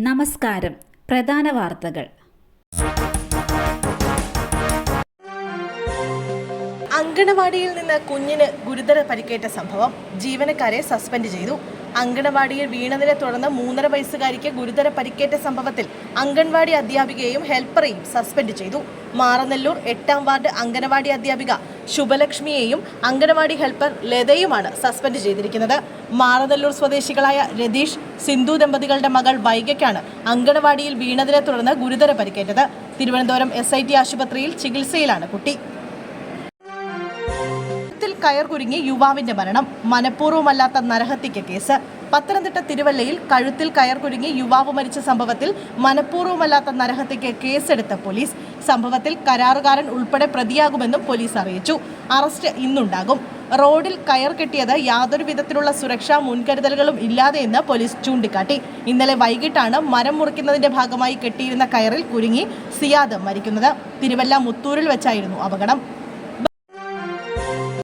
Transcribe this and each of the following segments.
നമസ്കാരം. പ്രധാന വാർത്തകൾ. അങ്കണവാടിയിൽ നിന്ന് കുഞ്ഞിന് ഗുരുതര പരിക്കേറ്റ സംഭവം. ജീവനക്കാരെ സസ്പെൻഡ് ചെയ്തു. അങ്കണവാടിയിൽ വീണതിനെ തുടർന്ന് 3.5 വയസ്സുകാരിക്ക് ഗുരുതര പരിക്കേറ്റ സംഭവത്തിൽ അങ്കണവാടി അധ്യാപികയെയും ഹെൽപ്പറെയും സസ്പെൻഡ് ചെയ്തു. മാറനല്ലൂർ 8-ാം വാർഡ് അങ്കണവാടി അധ്യാപിക ശുഭലക്ഷ്മിയെയും അങ്കണവാടി ഹെൽപ്പർ ലതയുമാണ് സസ്പെൻഡ് ചെയ്തിരിക്കുന്നത്. മാറനല്ലൂർ സ്വദേശികളായ രതീഷ്, സിന്ധു ദമ്പതികളുടെ മകൾ വൈഗയ്ക്കാണ് അങ്കണവാടിയിൽ വീണതിനെ തുടർന്ന് ഗുരുതര പരിക്കേറ്റത്. തിരുവനന്തപുരം SIT ആശുപത്രിയിൽ ചികിത്സയിലാണ് കുട്ടി. കയർ കുരുങ്ങി യുവാവിന്റെ മരണം. മനഃപൂർവ്വമല്ലാത്ത നരഹത്യയ്ക്ക് കേസ്. പത്തനംതിട്ട തിരുവല്ലയിൽ കഴുത്തിൽ കയർ കുരുങ്ങി യുവാവ് മരിച്ച സംഭവത്തിൽ മനഃപൂർവ്വമല്ലാത്ത നരഹത്യയ്ക്ക് കേസെടുത്ത പോലീസ്. സംഭവത്തിൽ കരാറുകാരൻ ഉൾപ്പെടെ പ്രതിയാകുമെന്നും പോലീസ് അറിയിച്ചു. അറസ്റ്റ് ഇന്നുണ്ടാകും. റോഡിൽ കയർ കെട്ടിയത് യാതൊരു വിധത്തിലുള്ള സുരക്ഷാ മുൻകരുതലുകളും ഇല്ലാതെയെന്ന് പോലീസ് ചൂണ്ടിക്കാട്ടി. ഇന്നലെ വൈകിട്ടാണ് മരം മുറിക്കുന്നതിന്റെ ഭാഗമായി കെട്ടിയിരുന്ന കയറിൽ കുരുങ്ങി സിയാദ് മരിക്കുന്നത്. തിരുവല്ല മുത്തൂരിൽ വെച്ചായിരുന്നു അപകടം.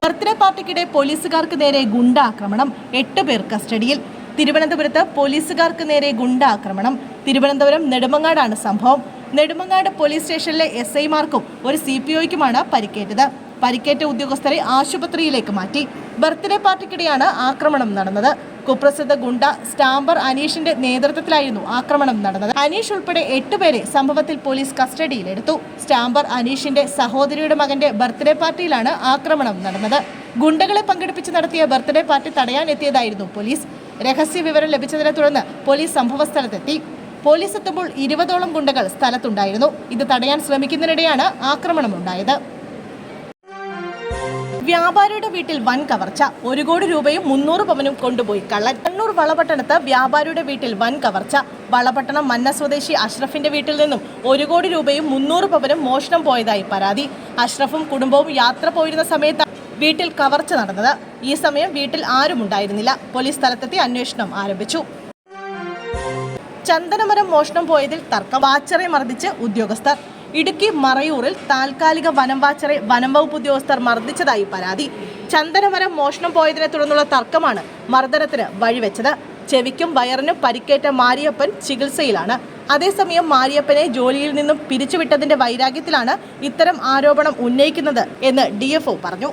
ബർത്ത്ഡേ പാർട്ടിക്കിടെ പോലീസുകാർക്ക് നേരെ ഗുണ്ടാക്രമണം. 8 പേർ കസ്റ്റഡിയിൽ. തിരുവനന്തപുരത്ത് പോലീസുകാർക്ക് നേരെ ഗുണ്ടാക്രമണം. തിരുവനന്തപുരം നെടുമങ്ങാടാണ് സംഭവം. നെടുമങ്ങാട് പോലീസ് സ്റ്റേഷനിലെ SI-മാർക്കും ഒരു CPO-യ്ക്കുമാണ് പരിക്കേറ്റത്. പരിക്കേറ്റ ഉദ്യോഗസ്ഥരെ ആശുപത്രിയിലേക്ക് മാറ്റി. ബർത്ത്ഡേ പാർട്ടിക്കിടെയാണ് ആക്രമണം നടന്നത്. കുപ്രസിദ്ധ ഗുണ്ട സ്റ്റാമ്പർ അനീഷിന്റെ നേതൃത്വത്തിലായിരുന്നു ആക്രമണം നടന്നത്. അനീഷ് ഉൾപ്പെടെ 8 പേരെ സംഭവത്തിൽ പോലീസ് കസ്റ്റഡിയിലെടുത്തു. സ്റ്റാമ്പർ അനീഷിന്റെ സഹോദരിയുടെ മകന്റെ ബർത്ത്ഡേ പാർട്ടിയിലാണ് ആക്രമണം നടന്നത്. ഗുണ്ടകളെ പങ്കെടുപ്പിച്ച് നടത്തിയ ബർത്ത്ഡേ പാർട്ടി തടയാനെത്തിയതായിരുന്നു പോലീസ്. രഹസ്യ വിവരം ലഭിച്ചതിനെ തുടർന്ന് പോലീസ് സംഭവസ്ഥലത്തെത്തി. പോലീസ് എത്തുമ്പോൾ 20ഓളം ഗുണ്ടകൾ സ്ഥലത്തുണ്ടായിരുന്നു. ഇത് തടയാൻ ശ്രമിക്കുന്നതിനിടെയാണ് ആക്രമണമുണ്ടായത്. വ്യാപാരിയുടെ വീട്ടിൽ വൻ കവർച്ച. 1 കോടി രൂപയും 300 പവനും കൊണ്ടുപോയി കള്ളൻ. കണ്ണൂർ വളപട്ടണത്ത് വ്യാപാരിയുടെ വീട്ടിൽ വൻ കവർച്ച. വളപട്ടണം മന്ന സ്വദേശി അഷ്റഫിന്റെ വീട്ടിൽ നിന്നും 1 കോടി രൂപയും 300 പവനും മോഷണം പോയതായി പരാതി. അഷ്റഫും കുടുംബവും യാത്ര പോയിരുന്ന സമയത്ത് വീട്ടിൽ കവർച്ച നടന്നത്. ഈ സമയം വീട്ടിൽ ആരും ഉണ്ടായിരുന്നില്ല. പോലീസ് സ്ഥലത്തെത്തി അന്വേഷണം ആരംഭിച്ചു. ചന്ദനമരം മോഷണം പോയതിൽ തർക്കം. വാച്ചറെ മർദ്ദിച്ച് ഉദ്യോഗസ്ഥർ. ഇടുക്കി മറയൂരിൽ താൽക്കാലിക വനം വാച്ചറെ വനം വകുപ്പ് ഉദ്യോഗസ്ഥർ മർദ്ദിച്ചതായി പരാതി. ചന്ദനമരം മോഷണം പോയതിനെ തുടർന്നുള്ള തർക്കമാണ് മർദ്ദനത്തിന് വഴിവെച്ചത്. ചെവിക്കും വയറിനും പരിക്കേറ്റ മാരിയപ്പൻ ചികിത്സയിലാണ്. അതേസമയം മാരിയപ്പനെ ജോലിയിൽ നിന്നും പിരിച്ചുവിട്ടതിന്റെ വൈരാഗ്യത്തിലാണ് ഇത്തരം ആരോപണം ഉന്നയിക്കുന്നത് എന്ന് DFO പറഞ്ഞു.